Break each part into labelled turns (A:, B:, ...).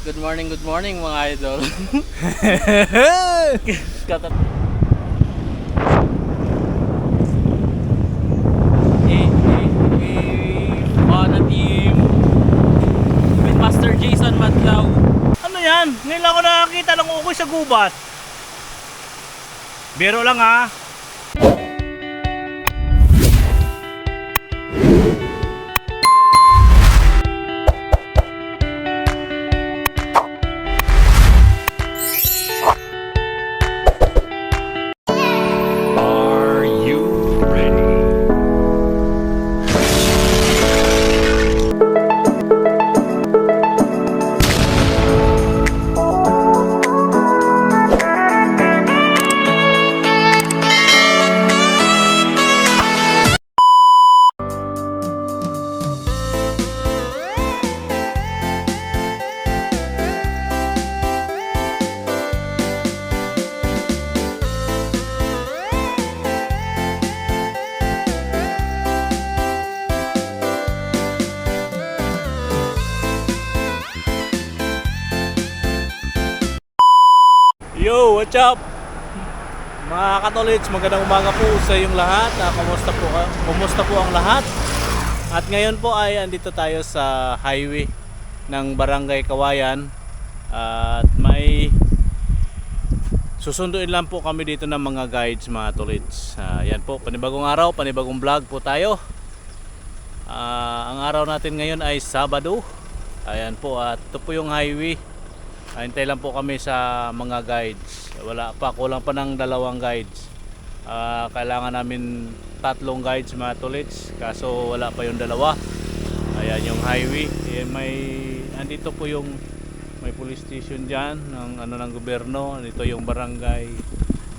A: Good morning mga idol. Mana team with Master Jason Madlaw.
B: Ano yan? Ngayon lang ako nakakita ng ukoy sa gubat. Biro lang ha. Are you ready? Yo, what's up? Mga katolits, magandang umaga po sa inyong lahat. Kumusta po ang lahat? At ngayon po ay andito tayo sa highway ng Barangay Kawayan. At may susunduin lang po kami dito ng mga guides, mga tolits. Yan po, panibagong araw, panibagong vlog po tayo. Ang araw natin ngayon ay Sabado. Ayan po, at ito po yung highway. Hintay lang po kami sa mga guides. Wala pa, kulang pa ng 2 guides. Kailangan namin 3 guides, mga tolits, kaso wala pa yung 2. Ayan yung highway. Andito po yung may police station dyan ng gobyerno. Ito yung barangay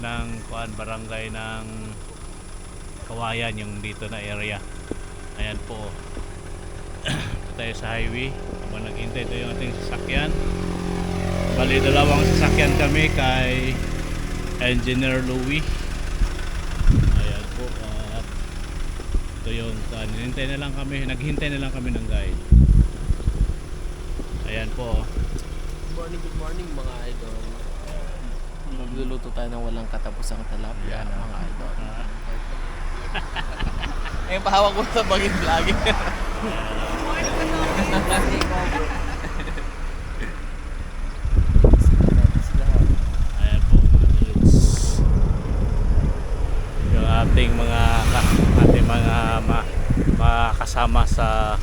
B: ng Kawayan, yung dito na area. Ayan po. Tayo sa highway. Habang naghintay, ito yung ating sasakyan. Bali, 2 sasakyan kami kay Engineer Louie. Ayan po. Ito yung naghintay na lang kami ng guide. Ayan po.
A: Good morning mga idol. Magluluto tayo ng walang katapusang talapia, mga idol. Eh, pahawak ko sa bagay vlogging.
B: Ating mga kasama sa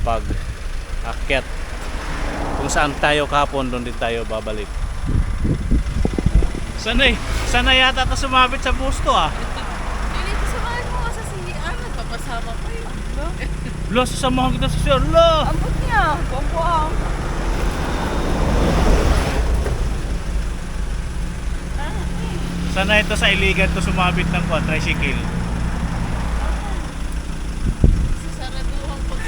B: pag-akyat. Kung saan tayo kahapon, doon din tayo babalik. Sana yata ito sumabit sa busto ah.
C: Hindi, samahan mo ka sa CR. Nagpapasama pa yun.
B: Lo, sasamahan kita sa sir. Lo!
C: Ambot niya. Buang-buang.
B: Sana ito sa iligan to sumabit ng tricycle.
C: Sasaraduhan pag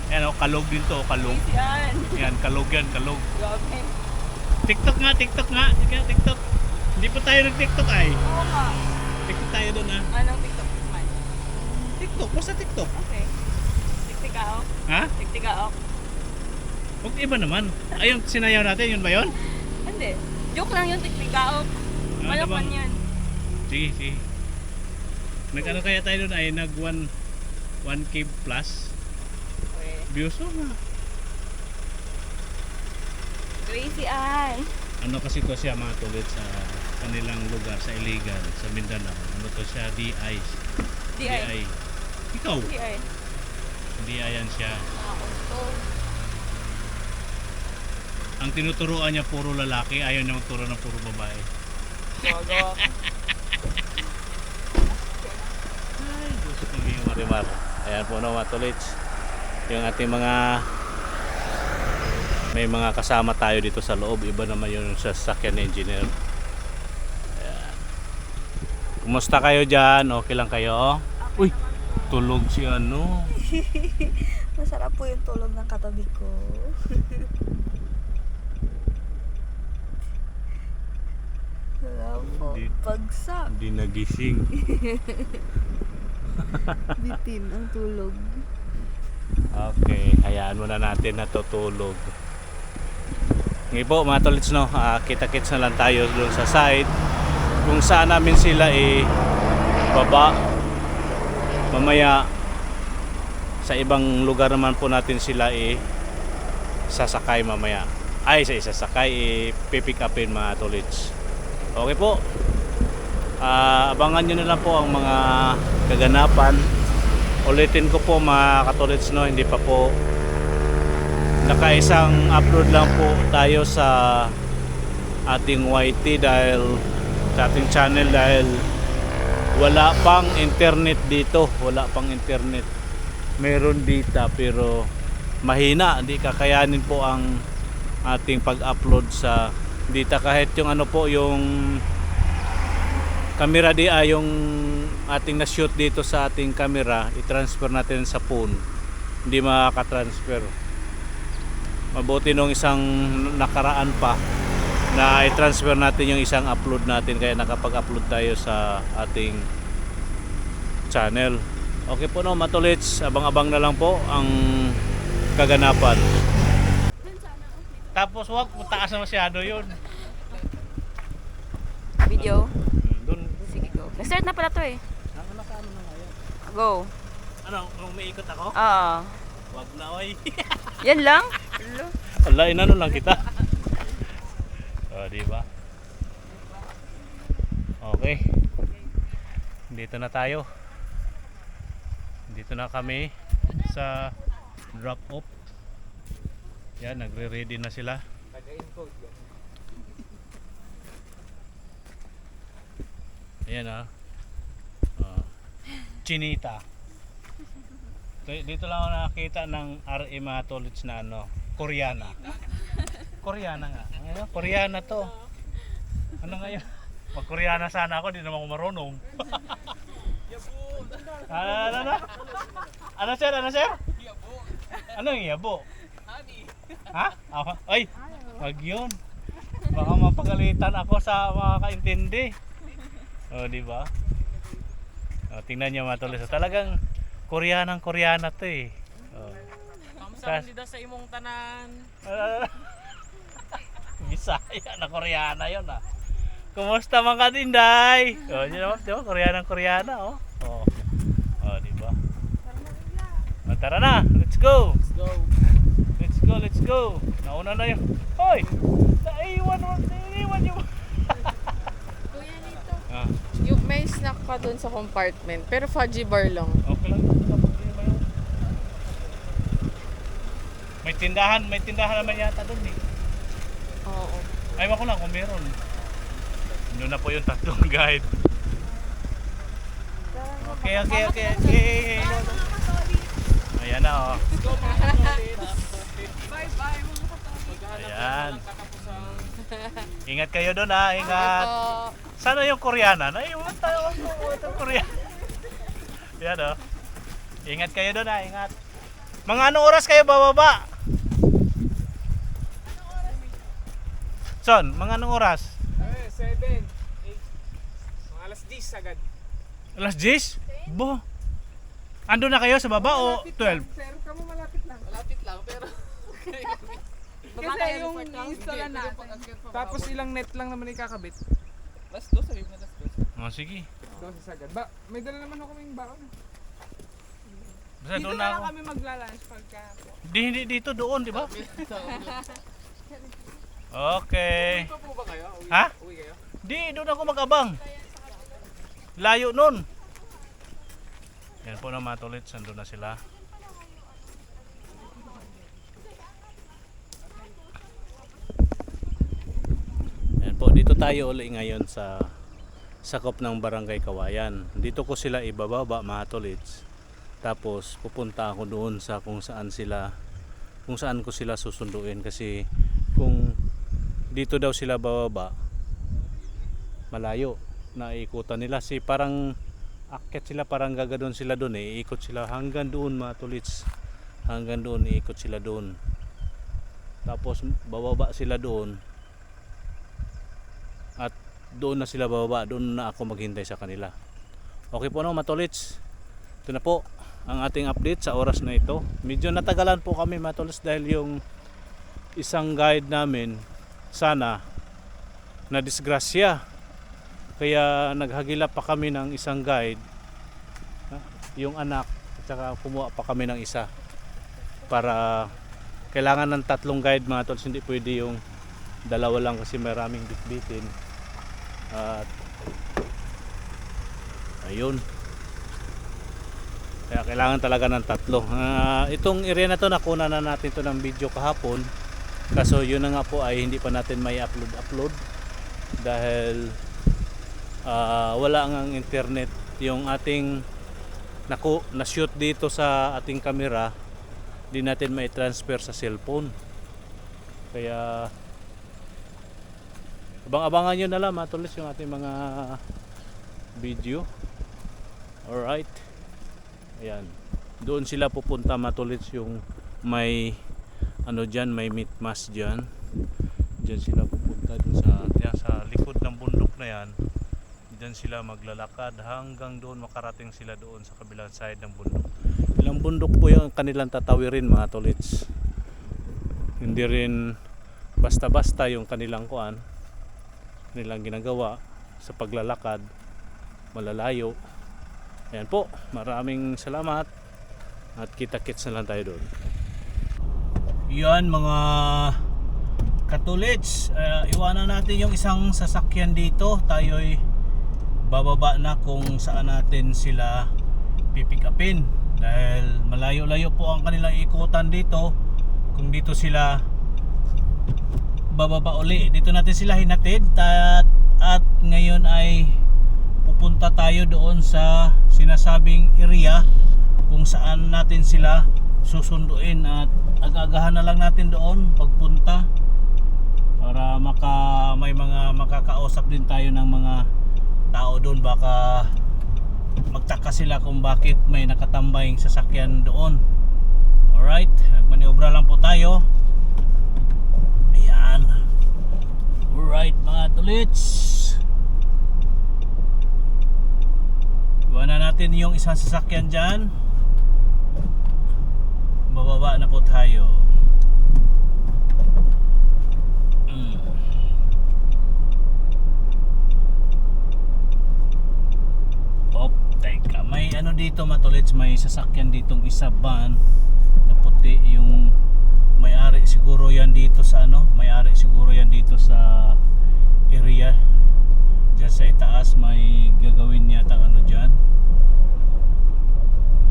B: Ayan o, kalog din to, kalog.
C: yan.
B: Yan, kalog yan, kalog.
C: Grabe.
B: TikTok nga. TikTok. Hindi pa tayo nag-TikTok ay.
C: Oo nga.
B: TikTok tayo doon ha.
C: Anong TikTok naman?
B: TikTok, basta TikTok.
C: Okay. Tiktikao.
B: Ha?
C: Tiktikao.
B: Huwag iba naman. Ayun, sinayaw natin, yun ba yun?
C: Hindi. Joke lang yung tiktikao. Malapan yan.
B: Sige. Nag-ano kaya tayo doon ay nag 1K plus
C: Okay.
B: views nga.
C: Crazy eye.
B: Ano kasi to siya, mga tulit, sa kanilang lugar sa Iligan, sa Mindanao. Ano to siya? DI.
C: DI.
B: Ikaw?
C: DI.
B: DI yan siya.
C: Nakakunto.
B: Ang tinuturuan niya puro lalaki, ayaw niya magturo ng puro babae.
C: Magawa ko.
B: Ay, gusto ko yung marimar. Ayan po no, mga tulits. Yung ating may mga kasama tayo dito sa loob. Iba naman yung sa sasakyan engineer. Ayan. Kumusta kayo dyan? Okay lang kayo? Uy, tulog si ano.
D: Masarap po yung tulog ng katabi ko. Wala po. Bagsak.
B: Hindi nagising.
D: Bitin ang tulog.
B: Okay, hayaan muna natin natutulog. Ngayon po mga tolits, no, kita-kits na lang tayo doon sa side kung saan namin sila baba. Mamaya sa ibang lugar naman po natin sila sasakay mamaya. Ay, sa isasakay pipick upin mga tolits. Okay po. Abangan nyo na lang po ang mga kaganapan. Ulitin ko po mga katolits, no, hindi pa po nakaisang upload lang po tayo sa ating YT dahil sa ating channel dahil wala pang internet dito, wala pang internet. Meron data pero mahina, hindi kakayanin po ang ating pag-upload sa data kahit yung ano po yung camera yung ating na-shoot dito sa ating camera, i-transfer natin sa phone, hindi makaka-transfer. Mabuti nung isang nakaraan pa na i-transfer natin yung isang upload natin kaya nakapag-upload tayo sa ating channel. Okay po, no, matulits, abang-abang na lang po ang kaganapan. Tapos wag taas na masyado yun.
C: Video?
B: Doon.
C: Sige, go. Na-start na pala to eh.
B: Ano na ngayon?
C: Go.
B: Ano, umiikot ako?
C: Oo.
B: Wag na, oy.
C: Yan lang?
B: Wala, inano lang kita. Di ba? Okay. Dito na tayo. Dito na kami sa drop off. Yan, nagre-ready na sila. Ayan Chinita. Dito lang ako nakakita ng RE mga tolits na Koreana. Koreana nga. Ano? Koreana to. Ano ngayon? Mag-Koreana sana ako, di naman ako marunong. Ano sir? Ano sir? Ano yung yabo? Ha? Ay, wag yun. Baka mapagalitan ako sa mga kaintindi. Di ba? Tingnan niyo mga tolits. Talagang Koreana to eh.
A: Kamsa hindi sa imong tanan.
B: Bisaya na Koreana yun Kumusta mga kadinday? Yun naman, di ba? Koreana di ba? Tara na, let's go. Let's go. Nauna na yun. Hoy! Naiwan yung
C: Kuya nito. Yung may snack pa dun sa compartment, pero fudgy bar lang.
B: Okay lang. May tindahan naman yata doon eh.
C: Oo.
B: Ay, wako lang kung meron. Doon na po yung tatlong guide. Okay. Ayan na
C: Bye-bye mga kapatid.
B: Ayan. Ingat kayo doon ingat. Sana yung Koreana. Naiwan tayo yung Koreana. Ayan Ingat kayo doon ingat. Mga anong oras kayo bababa? Son, mga anong oras?
E: 7, 8, mga alas 10 agad.
B: Alas 10? Bo. Ando na kayo sa baba o 12?
E: Pero kamo malapit lang.
A: Malapit lang pero
E: Kasi yung install natin. Tapos ilang net lang naman ikakabit.
A: last 2 sabi mo last 2.
B: Sige.
E: 12 agad. May dala naman ako kaming baon.
B: Basta
E: Dito
B: doon
E: na
B: na
E: lang
B: ako.
E: kami magla-lunch pagka.
B: Hindi dito, doon, di ba? Okay.
A: Ito po ba kayo?
B: Ha?
A: Uwi kayo?
B: Di, doon ako mag-abang. Layo nun. Yan po na mga tolits, nandun na sila. Yan po, dito tayo uli ngayon sa sakop ng Barangay Kawayan. Dito ko sila ibababa mga tolits. Tapos pupunta ako doon sa kung saan ko sila susunduin kasi kung dito daw sila bababa malayo na ikutan nila parang akyat sila, parang gagadon sila doon iikot sila hanggang doon mga tolits, hanggang doon iikot sila doon tapos bababa sila doon at doon na sila bababa, doon na ako maghintay sa kanila. Okay po mga tolits, ito na po ang ating update sa oras na ito. Medyo natagalan po kami mga tolots dahil yung isang guide namin sana na disgrasya. Kaya naghagilap pa kami ng isang guide, yung anak, at saka kumuha pa kami ng isa. Para kailangan ng 3 guide mga tolots, hindi pwede yung 2 lang kasi maraming bitbitin. At ayun. Kaya kailangan talaga ng 3. Itong area na to nakuna na natin to ng video kahapon. Kaso yun na nga po ay hindi pa natin may upload dahil wala ngang internet. Yung ating na-shoot dito sa ating camera, di natin may transfer sa cellphone. Kaya abang-abangan nyo na lang mga tolots yung ating mga video. Alright. Ayan. Doon sila pupunta mga tolots, yung may ano dyan, may meat mass dyan. Dyan sila pupunta dun sa likod ng bundok na yan. Dyan sila maglalakad hanggang doon makarating sila doon sa kabilang side ng bundok. Ilang bundok po yung kanilang tatawirin mga tolots. Hindi rin basta-basta yung kanilang ginagawa sa paglalakad, malalayo. Ayan po, maraming salamat at kita-kits na lang tayo doon. Yan mga katulits, iwanan natin yung isang sasakyan dito. Tayo'y bababa na kung saan natin sila pipick upin dahil malayo-layo po ang kanilang ikutan dito. Kung dito sila bababa uli, dito natin sila hinatid at ngayon ay pupunta tayo doon sa sinasabing area kung saan natin sila susunduin at agagahan na lang natin doon pagpunta para may mga makakausap din tayo ng mga tao doon. Baka magtaka sila kung bakit may nakatambaying sasakyan doon. Alright, nagmaniobra lang po tayo. Ayan. Alright mga tolits, iwanan natin yung isang sasakyan dyan. Bababa na po tayo. Teka, may ano dito matulits, may sasakyan ditong isa van na puti. Yung may-ari siguro yan dito sa may-ari siguro yan dito sa area dyan sa itaas. May gagawin yata dyan.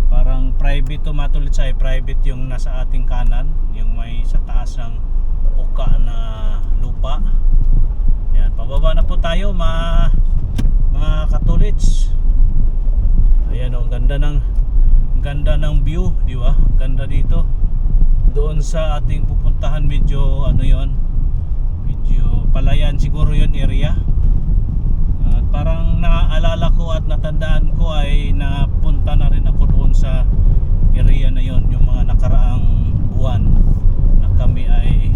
B: Parang private to matulits, ay private yung nasa ating kanan, yung may sa taas ng uka na lupa. Yan, pababa na po tayo mga katulits. Ayan o, ganda ng view, di ba? Ganda dito. Doon sa ating pupuntahan medyo medyo palayan siguro yun area. At parang naaalala ko at natandaan ko ay napunta na rin ako doon sa area na yon yung mga nakaraang buwan na kami ay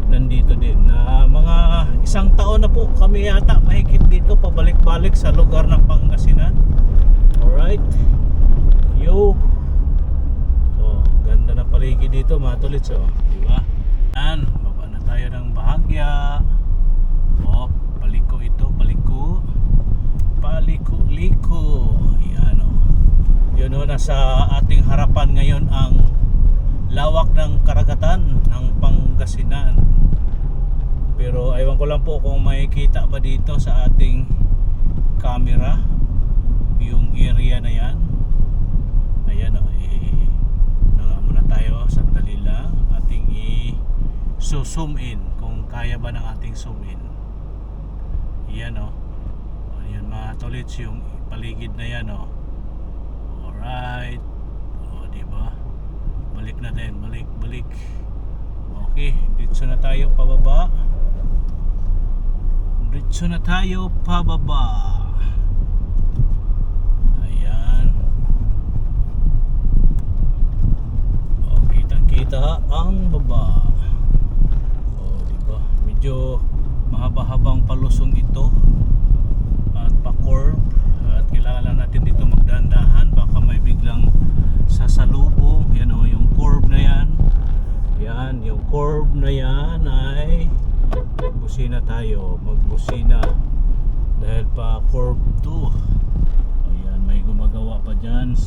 B: nandito din. Mga 1 taon na po kami yata mahigit dito pabalik-balik sa lugar ng Pangasinan. Alright. Yo. So, ganda na paligid dito mga tolits, diba? Yan, baba na tayo ng bahagya. Paliko ito, paliko. Yan Yun nasa ating harapan ngayon ang lawak ng karagatan ng Pangasinan. Pero aywan ko lang po kung makikita ba dito sa ating camera yung area na yan. Ayan muna tayo, sandali lang. Ating i-zoom in kung kaya ba ng ating zoom in. Yan Ayan mga tolits, yung paligid na yan Alright. Diba? Balik natin, balik. Okay, dito na tayo pababa. Ayan. Kita ang baba. Diba? Medyo mahaba-habang palusong ito at pa-curve at kailangan lang natin dito magdahan-dahan, baka may biglang mamamayan ay magbusina tayo, magbusina dahil pa curve 2. Ayan, may gumagawa pa dyan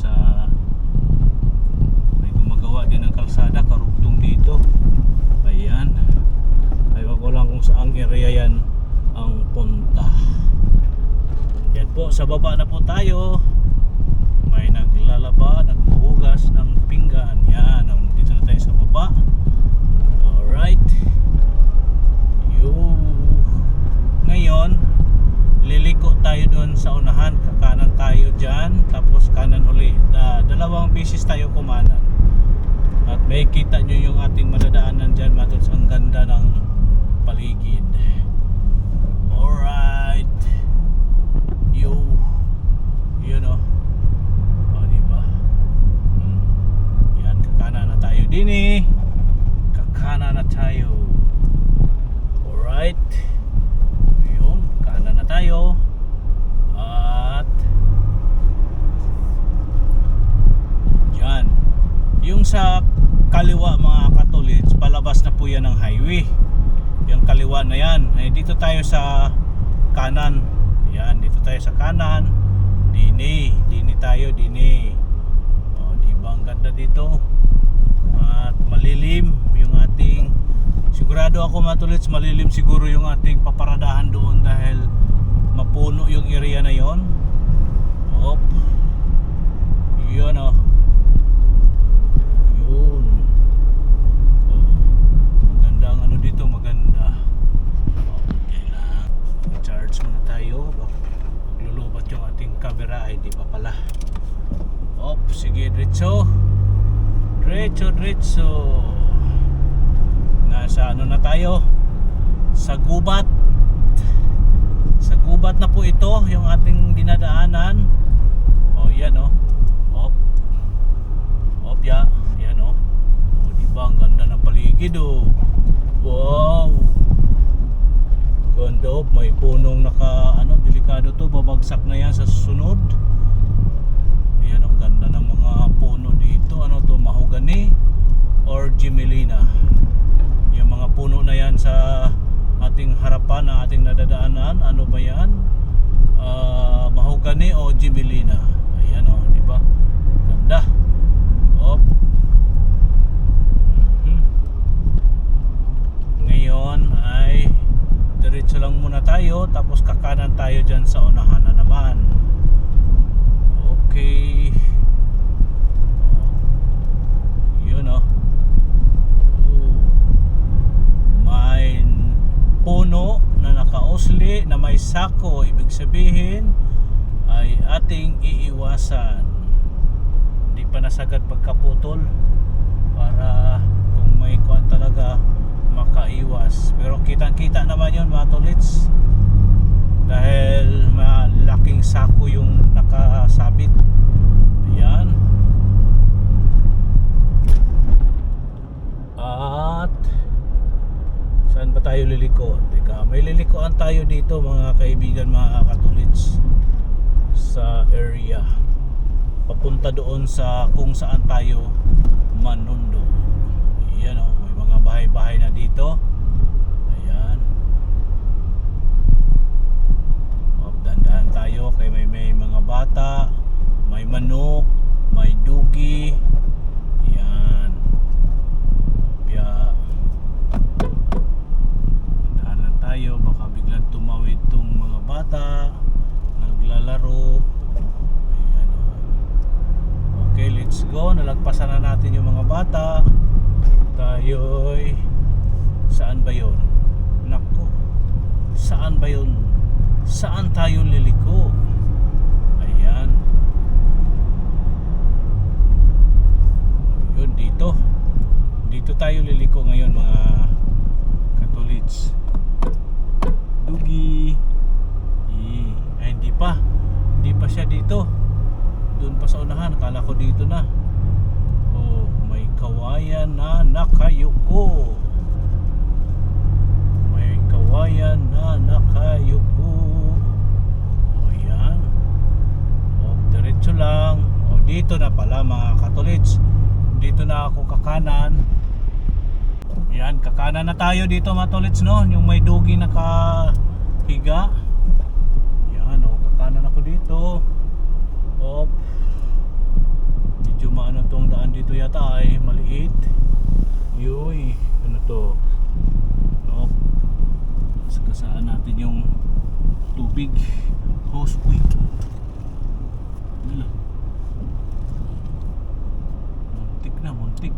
B: may gumagawa din ng kalsada karugtong dito. Ayan, ay wag ko lang kung saang area yan ang punta. Yan po, sa baba na po tayo. May naglalaba, naghuhugas ng pinggan. Yan, dito na tayo sa baba. Alright. Ngayon, liliko tayo doon sa unahan. Kakanan tayo dyan, tapos kanan uli. Dalawang bisis tayo kumanan. At may kita nyo yung ating madadaanan dyan, matuls. Ang ganda ng paligid. Alright. Yun o. Diba? Yan, kakana na tayo din eh. Kakana na tayo. Alright. Yun, kanan na tayo. At yan. Yung sa kaliwa mga katolits, palabas na po yan ng highway. Yung kaliwa na yan. Dito tayo sa kanan. Yan, dito tayo sa kanan. Dini tayo. O, diba ang ganda dito? At malilim yung ating, sigurado ako matulits, malilim siguro yung ating paparadahan doon dahil mapuno yung area na yon. Op. Yun o. Yun. Maganda ang ano dito, maganda. Okay lang. I-charge muna tayo. Maglulubat yung ating camera ay di pa pala. Op, sige, diretso. Diretso. Nasa ano na tayo? Sa gubat. Sa gubat na po ito yung ating dinadaanan. O yan o. Op ya. Yan o. O diba ang ganda ng paligid o. Wow. Ganda o. May punong delikado to. Babagsak na yan sa susunod. Ayan ang ganda ng mga puno dito. Ano to? Mahogany or Gimelina. Yung mga puno na yan sa ating harapan na ating nadadaanan, ano ba yan? Mahogany o Gimelina. Ayan o, di ba? Ganda. Op. Ngayon ay diretso lang muna tayo, tapos kakanan tayo dyan sa unahan na naman. Okay. Yun o. May puno na nakausli na may sako, ibig sabihin ay ating iiwasan. Hindi pa nasagad pagkaputol para kung may kuwan talaga makaiwas. Pero kitang-kita naman yun mga tolits dahil malaking sako yung nakasabit. Ayan. At saan ba tayo liliko? Teka, may lilikoan tayo dito mga kaibigan, mga katolits, sa area papunta doon sa kung saan tayo manundo. Ayan o, may mga bahay-bahay na dito. Ayan. Dandahan tayo kay may mga bata, may manok, may dugi. Ayan. Dandahan lang tayo, baka biglang tumawid tong mga bata naglalaro. Ayan o. Okay, let's go. Nalagpasan na natin yung mga bata. Tayo'y saan ba yun? Naku, saan ba yun? Saan tayo liliko? Ayan. Yun, dito. Dito tayo liliko ngayon mga katolits. Dugi. Ay, hindi pa. Hindi pa siya dito. Doon pa sa unahan. Akala ko dito na. Oh, may kawayan na nakayuko. May kawayan na nakayuko. O yan. O, diretso lang. O, dito na pala mga katolits. Dito na ako kakanan. Yan, kakanan na tayo dito mga tolits, no? Yung may dugi nakahiga. Yan, oh, kakanan ako dito. Op. Medyo maano tong daan dito yata ay maliit. Yoy, ano to? Op. Sakasaan natin yung tubig. Hose quick. Muntik na, muntik.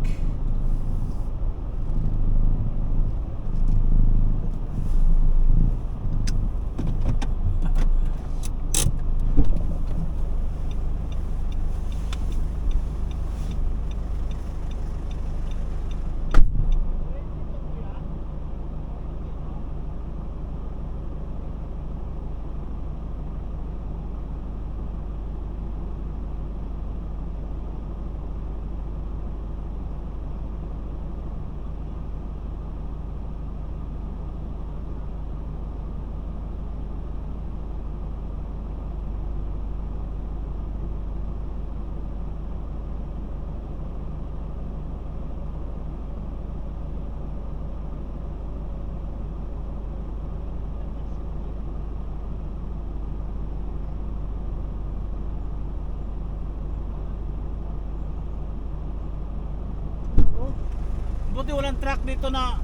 B: Buti walang truck dito na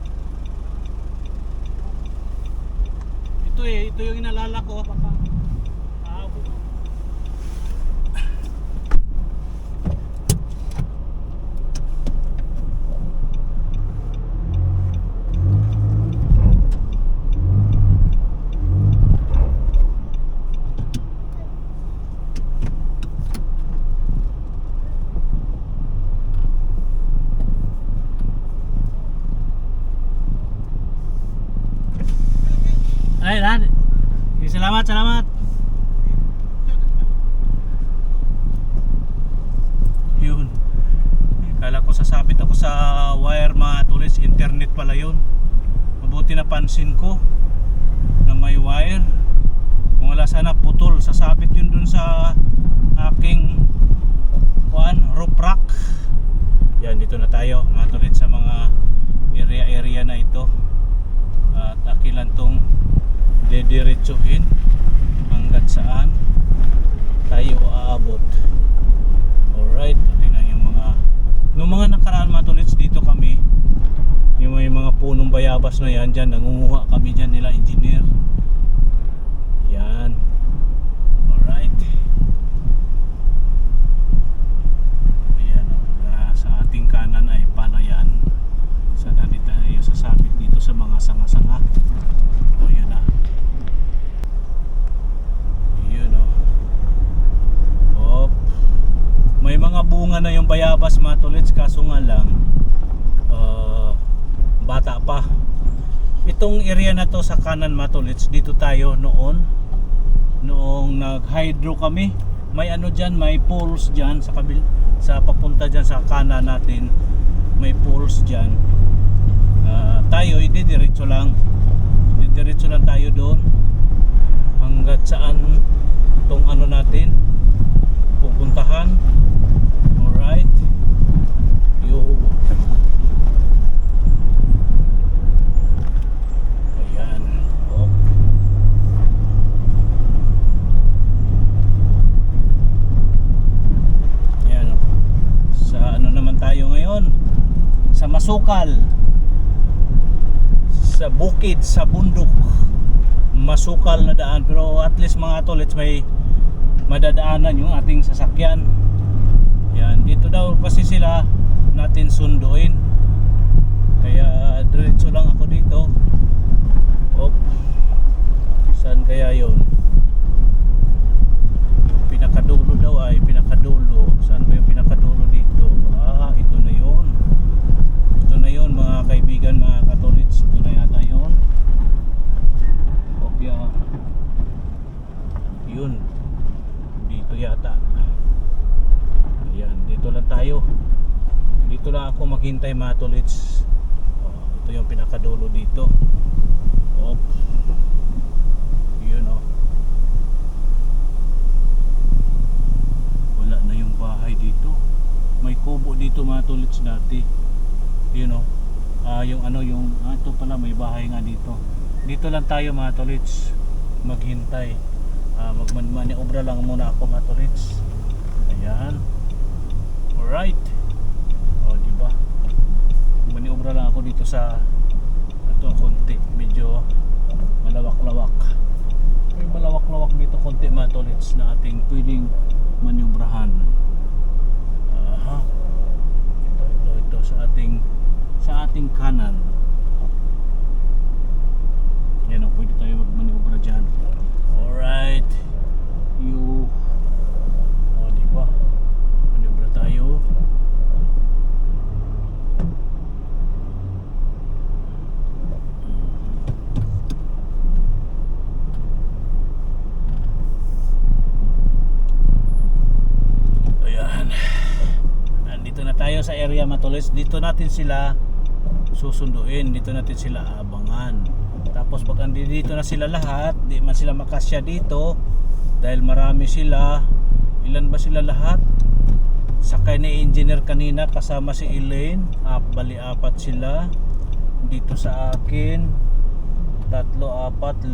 B: ito yung inalala ko. Ay, lahat. Salamat, salamat. Yun. Kala ko sasabit ako sa wire mga tulis, internet pala yun. Mabuti napansin ko na may wire. Kung wala sana putol, sasabit yun dun sa aking roof rack. Yan, dito na tayo mga tulis sa mga area na ito. At akilan tong dediretsuhin hanggang saan tayo aabot. Alright, tingnan yung mga nakaraan mga tolits, dito kami yung may mga punong bayabas na yan dyan, nangunguha kami dyan nila engineer. Yan. Alright. Ayan, sa ating kanan ay palayan. Sa dati tayo sasabit dito sa mga sanga-sanga. O yun na. May mga bunga na yung bayabas mga tolits, kaso nga lang bata pa. Itong area na to sa kanan mga tolits, dito tayo noong nag-hydro kami. May ano dyan, may poles dyan sa papunta dyan sa kanan natin. May poles dyan. Tayo didiretso lang tayo doon hanggat saan tong ano natin pupuntahan. Alright. Ayan. Oh. Ayan. Sa ano naman tayo ngayon? Sa Masukal. Sa bukid, sa bundok. Masukal na daan, pero at least mga tolits may madadaanan yung ating sasakyan. Yan, dito daw kasi sila natin sunduin. Kaya diretso lang ako dito. Op. Saan kaya yun? Yung pinakadulo daw ay pinakadulo. Saan ba yung pinakadulo dito? Ito na yun. Ito na yun mga kaibigan, mga katolits. Ito na yata yun. Opya. Yun. Dito yata. Ayan, dito lang tayo. Dito lang ako maghintay mga tolits. Ito yung pinakadulo dito. Op. Yun o. Wala na yung bahay dito. May kubo dito mga tolits dati. Yun o. yung ano yung ito pala may bahay nga dito. Dito lang tayo mga tolits maghintay. Magmaniobra lang muna ako mga tolits. Ayan. Alright. O diba? Maniobra lang ako dito sa ito konti. Medyo malawak-lawak. May malawak-lawak dito konti mga tolits na ating pwedeng maniobrahan. Aha. Ito sa ating kanan. Yan o, pwede tayo magmaniobra dyan. Alright. O diba? Maniobra tayo. Ayan. Nandito na tayo sa area matulis. Dito natin sila susunduin, dito natin sila abangan. Tapos pag andito na sila lahat, di man sila makasya dito dahil marami sila. Ilan ba sila lahat? Sakay ni engineer kanina kasama si Elaine, bali 4 sila. Dito sa akin 3, 4, 5.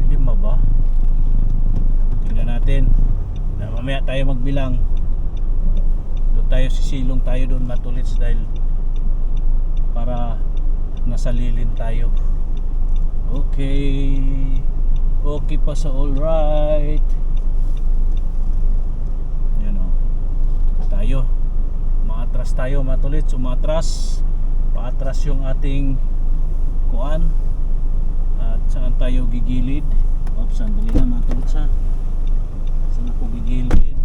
B: 5 ba? Tingnan natin. Mamaya tayo magbilang. Tayo sisilong tayo doon matulits dahil para nasalilin tayo. Okay pa sa alright. Yan o. Tayo maatras tayo matulits. Umatras. Paatras yung ating kuan. At saan tayo gigilid? Oops, sandali na matulits ha. Saan ako gigilid?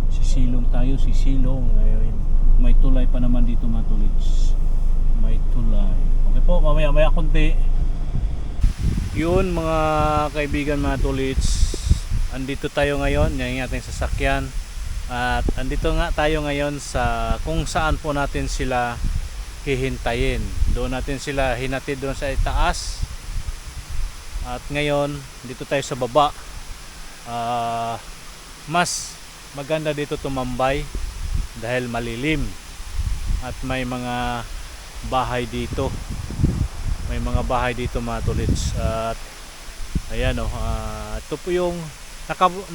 B: Sisilong tayo, sisilong. Ngayon, may tulay pa naman dito mga tolits. May tulay. Okay po, mamaya konti. Yun mga kaibigan mga tolits. Andito tayo ngayon, yan yung ating sasakyan. At andito nga tayo ngayon sa kung saan po natin sila hihintayin. Doon natin sila hinatid doon sa itaas. At ngayon, dito tayo sa baba. Mas maganda dito tumambay dahil malilim at may mga bahay dito. May mga bahay dito mga tolits. At ayan o, ito po yung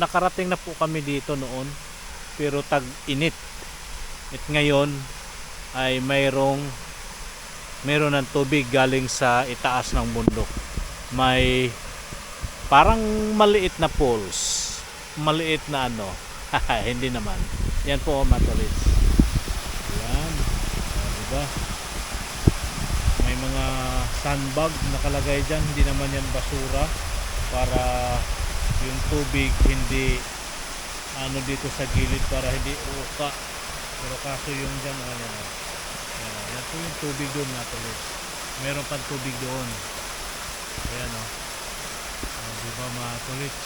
B: nakarating na po kami dito noon pero tag-init. At ngayon ay mayroon ng tubig galing sa itaas ng bundok. May parang maliit na falls, maliit na ano. Hindi naman. Yan po mga tolits. Yan. Diba? May mga sandbag nakalagay dyan. Hindi naman yan basura. Para yung tubig hindi ano dito sa gilid para hindi uka. Pero kaso yung dyan. Yan po yung tubig doon mga tolits. Meron pang tubig doon. Ayan o. Diba mga tolits?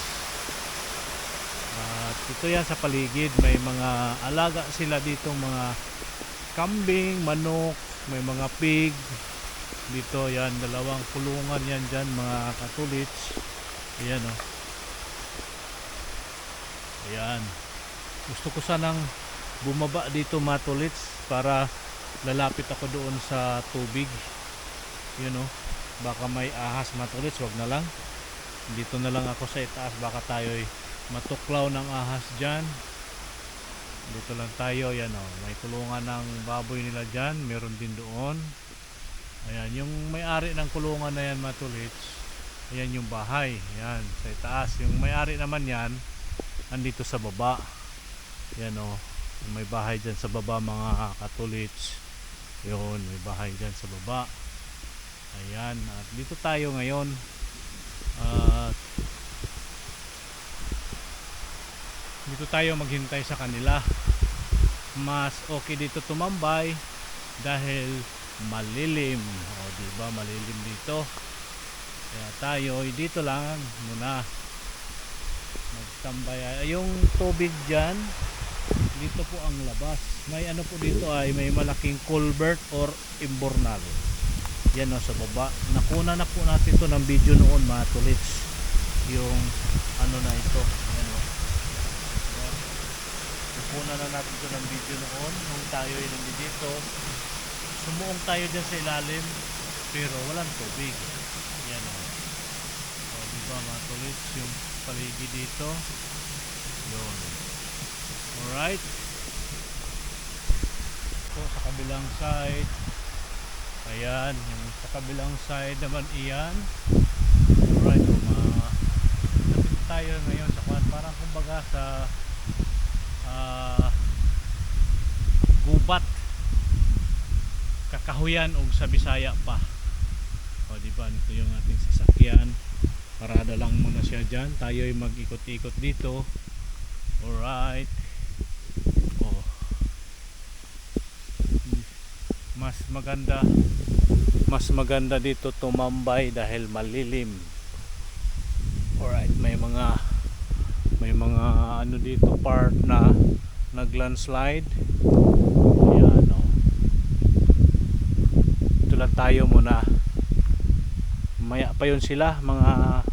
B: At ito yan sa paligid, may mga alaga sila dito, mga kambing, manok, may mga pig dito. Yan, dalawang kulungan yan dyan mga katulits. Ayan o. Ayan. Gusto ko sanang bumaba dito mga tulits para lalapit ako doon sa tubig. Yun o. Baka may ahas mga tulits, wag na lang. Dito na lang ako sa itaas, baka tayo'y matuklaw ng ahas dyan. Dito lang tayo. Yan o, may kulungan ng baboy nila dyan, meron din doon. Ayan, yung may-ari ng kulungan na yan mga tolits, ayan yung bahay, yan sa itaas. Yung may-ari naman yan andito sa baba. Yan o, may bahay dyan sa baba mga katolits. Yun, may bahay dyan sa baba. Ayan, at dito tayo ngayon. At dito tayo maghintay sa kanila. Mas okay dito tumambay dahil malilim. O diba, malilim dito. Kaya tayo dito lang muna magtambay. Yung tubig dyan, dito po ang labas. May ano po dito ay may malaking culvert or imbornal. Yan o sa baba. Nakuna na po natin to ng video noon mga tolits. Yung ano na ito. Ano. nakukunan na natin ito ng video noon nung tayo ay nandito. Sumuong tayo dyan sa ilalim pero walang tubig. Yan o. O diba mga tolits, yung paligid dito. Yun. Alright. So sa kabilang side, ayan, yung sa kabilang side naman iyan. Alright, lapit tayo ngayon sa kwan, parang kumbaga sa gubat, kakahuyan o sa Bisaya pa. O diba, ito yung ating sasakyan, parada lang muna siya dyan, tayo ay mag-ikot-ikot dito. Alright. Oh. Mas maganda dito tumambay dahil malilim. Alright, may mga ano dito part na naglandslide. Ayan o. Ito lang tayo muna. Maya pa yun sila, mga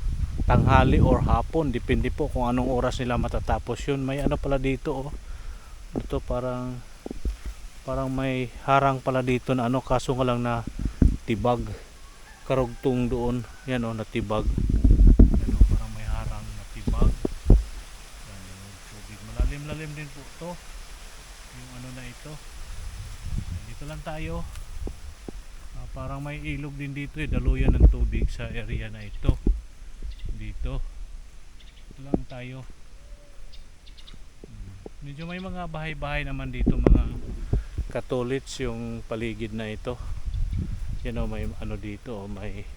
B: tanghali or hapon, depende po kung anong oras nila matatapos yun. May ano pala dito oh. Ito parang may harang pala dito na ano, kaso nga lang na tibag, karugtong doon. Yan oh, natibag. Yan oh, parang may harang na tibag. Yan yung tubig, malalim din po to yung ano na ito. Dito lang tayo. Parang may ilog din dito eh, daluyan ng tubig sa area na ito. Dito lang tayo. Medyo may mga bahay-bahay naman dito, mga katolits yung paligid na ito. Yan o, may ano dito, may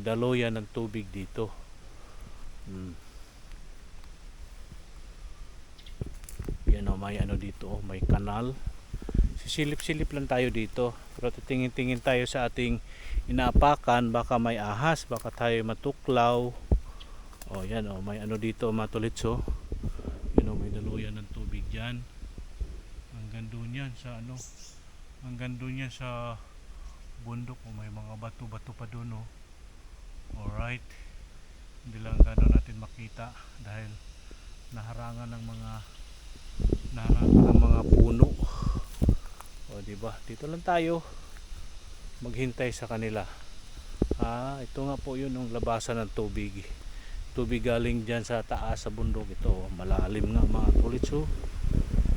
B: daluyan ng tubig dito. Yan o, may ano dito, may kanal. Sisilip-silip lang tayo dito, pero titingin-tingin tayo sa ating inaapakan, baka may ahas, baka tayo matuklaw. O yan o, may ano dito mga tolits o. Yan o, may daluyan ng tubig dyan. Hanggang doon yan sa ano, hanggang doon yan sa bundok o, may mga bato-bato pa doon o. Alright, hindi lang gano'n natin makita dahil naharangan ng mga puno. O diba, dito lang tayo maghintay sa kanila. Ito nga po yun yung labasan ng tubig. Tubig galing dyan sa taas sa bundok. Ito malalim nga mga tolits oh.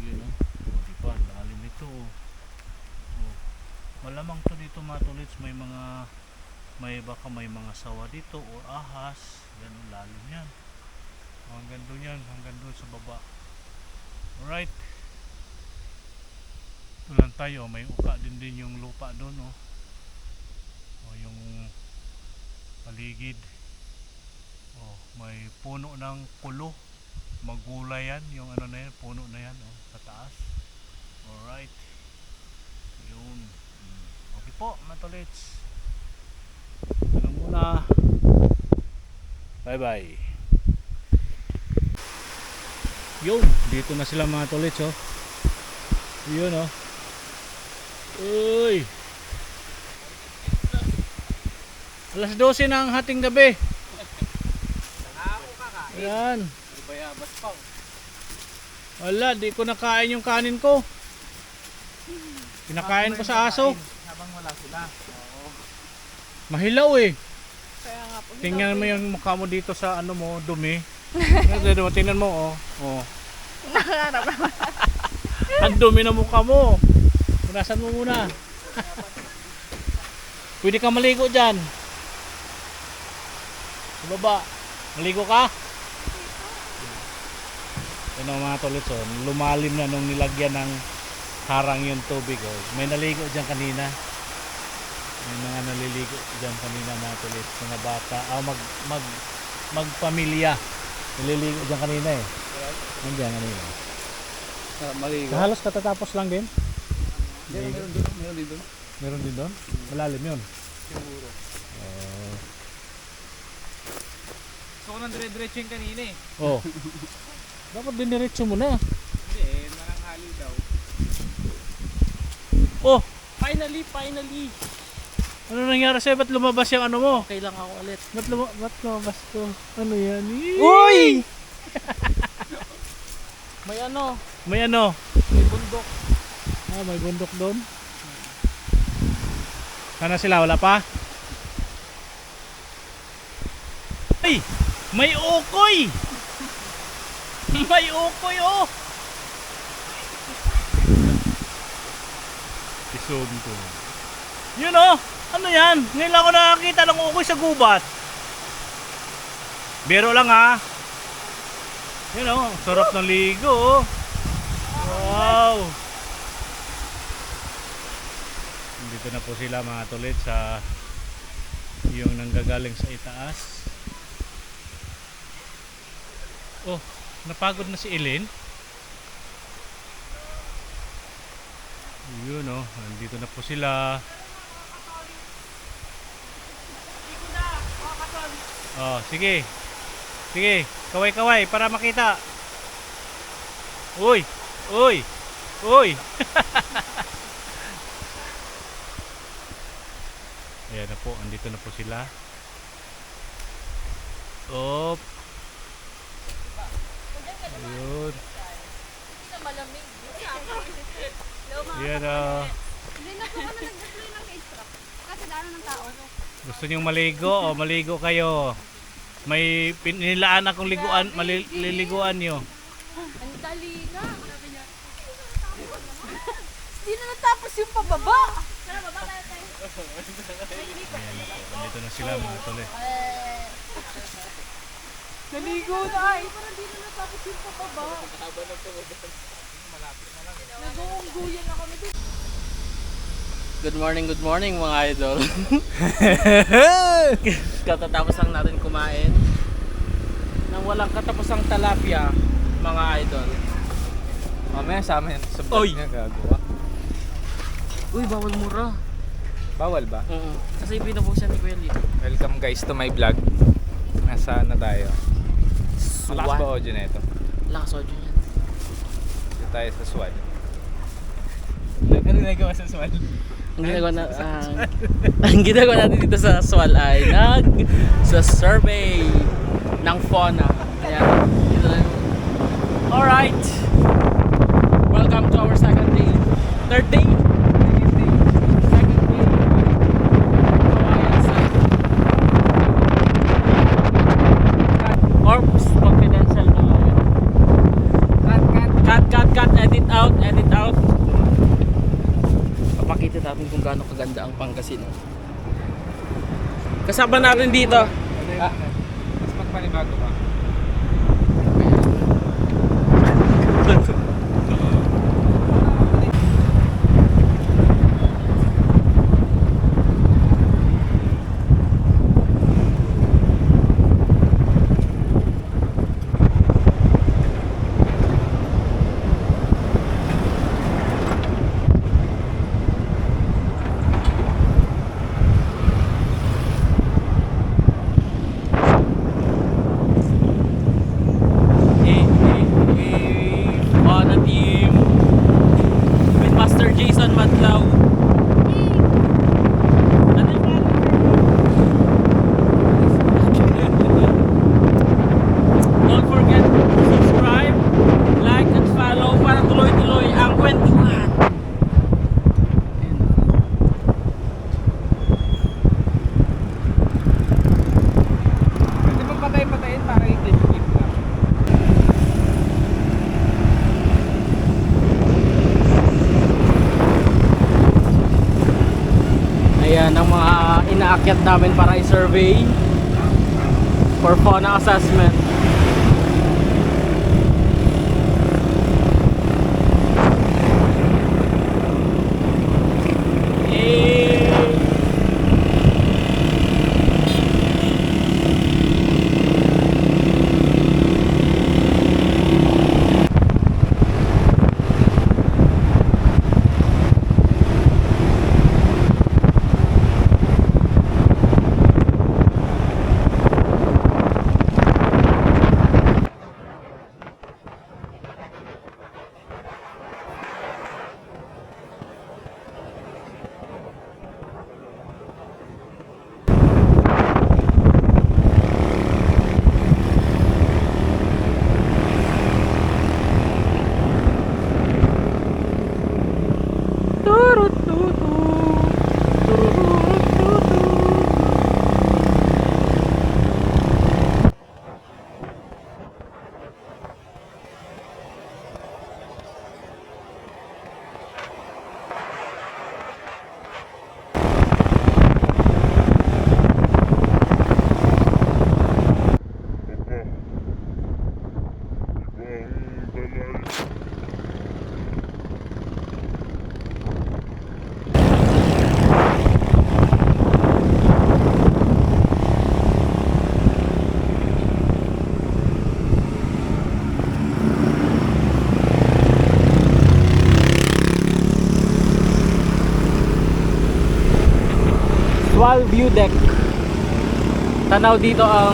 B: Yun oh. Diba, malalim ito oh. Malamang to dito mga tolits, baka may mga sawa dito o ahas. Yan oh, lalim yan. Hanggang doon yan, hanggang doon sa baba. Alright. Tulan tayo, may uka din yung lupa doon oh. O yung paligid. Oh, may puno ng pulo. Magulay yan, yung ano na yan, puno na yan oh, sa taas. Alright. Yun. Okay po, mga tolits. Ito na muna. Bye bye. Yun, dito na sila mga tolits oh. Yun oh. Uy. Alas 12 na ang hating gabi. Yan.
A: Bayabas pa.
B: Wala, di ko nakain yung kanin ko. Pinakain ko sa aso.
E: Habang wala sila.
B: Mahilaw eh.
C: Kaya nga po.
B: Tingnan mo yung mukha mo dito sa ano mo, dumi. Tingnan mo oh. Oh. Ang dumi na mukha mo. Punasan mo muna. Pwede kang maligo dyan. Sa baba. Maligo ka? Yan ang mga tolits oh. Lumalim na nung nilagyan ng harang yung tubig oh. May naligo dyan kanina. May mga naliligo dyan kanina mga tolits. Mga bata. Magpamilya. Naliligo dyan kanina eh. Nandiyan kanina.
A: Maligo.
B: Halos katatapos lang din.
A: Meron din doon.
B: Meron din doon? Malalim yun.
A: Siguro.
E: So ko nang dire-diretso yung kanina eh.
B: Oh. Dapat diniretso mo na.
E: Hindi eh, nananghali daw.
B: Oh,
A: Finally!
B: ano nangyari sa'yo? Ba't lumabas yung ano mo?
A: Okay lang ako ulit.
B: Ba't lumabas to? Ano yan?
A: Uy! May ano,
B: May ano?
A: may bundok.
B: Ah, may bundok doon. Sana sila, wala pa? Ay! May ukoy! May ukoy oh! Isog ko. Yun oh! Ano yan? Ngayon lang ako nakakita ng ukoy sa gubat. Biro lang ha. Yun oh, sarap ng ligo oh. Wow! Dito na po sila mga tulit sa yung nanggagaling sa itaas. Oh, napagod na si Ellen. Yun oh, nandito na po sila. Oh, sige. Sige, kaway-kaway para makita. Uy! Uy! Uy! Ayan na po, andito na po sila. Op. Ayun. Ayan o.
D: Hindi na po kami nag-deploy ng extra. Kasi dano ng tao.
B: Gusto nyong maligo o maligo kayo. May pinilaan akong liguan, maliliguan nyo.
D: Ang dali na. Hindi na natapos yung pababa. Tara, baba tayo tayo.
B: Ayan, andito na sila mga tol eh.
E: Naligo na ay.
D: Parang di na natapos yung pababa. Nag-uungguyan na kami dito.
A: Good morning mga idol. Katatapos lang natin kumain ng walang katapusang talapia, mga idol.
E: Mamaya sa amin. Sa
A: Oy!
E: vlog niya gagawa.
A: Uy, bawal mura.
E: Bawal ba?
A: Kasi pinupost siya ni Kuya Lee.
E: Welcome guys to my vlog. Nasaan na tayo? Malakas ba audio na ito?
A: Lakas audio niyan.
E: Dito tayo sa SWAT. Ano nagawa sa SWAT?
A: Ang ginagawa natin dito sa Swal ay sa survey ng fauna. Ayan. Dito na. Alright. Welcome to our second day. Third day? Second day. Kawayan site. Orbs, confidential na lang. Cut, edit out. Papakita natin kung gaano kaganda ang Pangasinan. Kasama natin dito.
E: Mas magpanibago ba?
A: Fauna team with Master Jason Madlaw. Ano yung pangalan? Don't forget to subscribe, like, and follow para tuloy-tuloy ang kwentuhan.
E: Pwede mo patay-patayin para i-clip lang.
A: Ayan ang mga inaakyat namin para i-survey for fauna assessment. Swal View Deck. Tanaw dito ang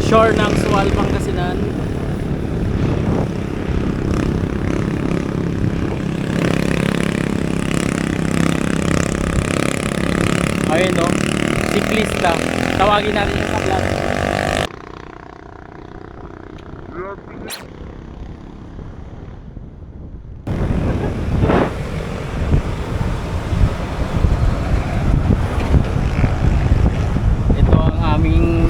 A: shore ng Swal, Pangasinan. Ayun no, siklista. Tawagin natin siya sa vlog. Ito ang aming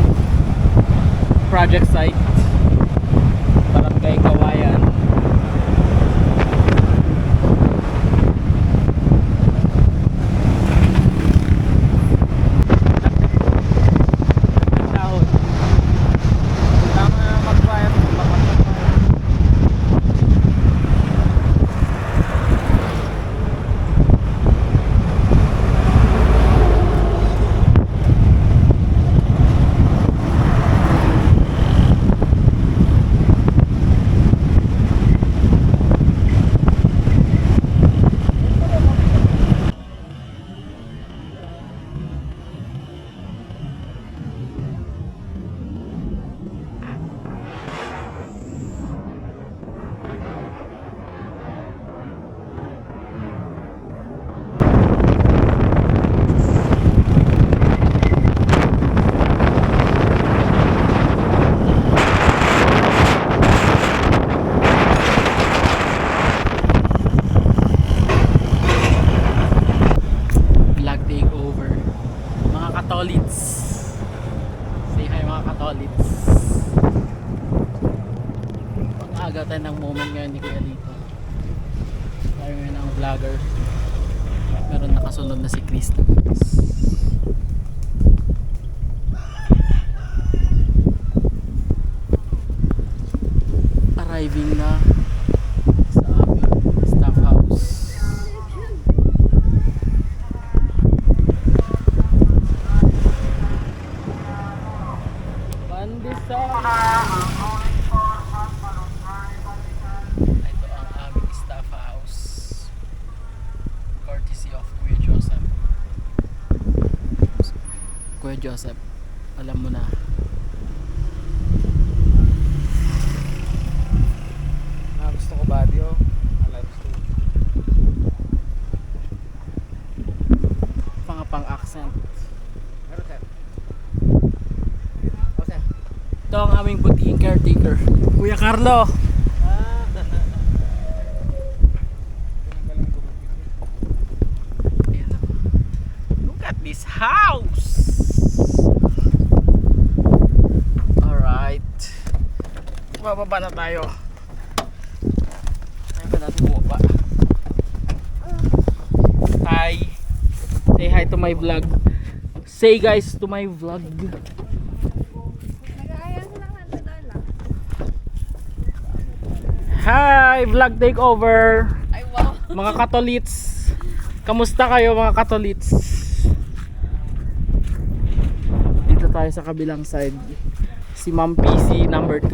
A: project site, Barangay Kawayan. Sahod. Tama na mag-wire. Vlog takeover. Mga Katolits. Say hi mga Katolits. Pag-aga tayo ng moment ngayon ni Kuya dito. Tayo ngayon ang vlogger. Meron nakasunod na si Cristo. Arriving na sa aming staff house. Pandesal. Ito ang aming staff house. Courtesy of Kuya Joseph. Kuya Joseph, alam mo na.
E: Gusto ko Baguio. Limestone.
A: Pang accent.
E: Meron sir.
A: Ito ang aming butiking caretaker, Kuya Carlo. Ayan na. Look at this house. Alright. Bababa na tayo. Ayaw ba natin bumaba? Hi. Say hi to my vlog. Say guys to my vlog. Hi! Vlog takeover!
C: Ay, wow.
A: Mga Katolits! Kamusta kayo mga Katolits? Dito tayo sa kabilang side. Si Ma'am PC number 2.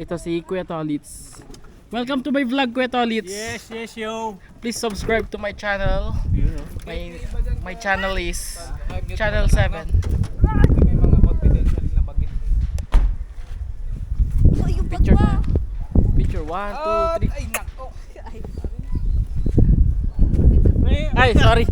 A: Ito si Kuya Tolits. Welcome to my vlog, Kuya Tolits.
B: Yes, yo.
A: Please subscribe to my channel.
B: You know.
A: My channel is Channel 7.
E: May mga confidential na bagay.
D: Oh, yung
A: Picture
D: pagwa.
A: na. Picture 1, 2, 3.
E: Ay, nako.
A: Ay, sorry.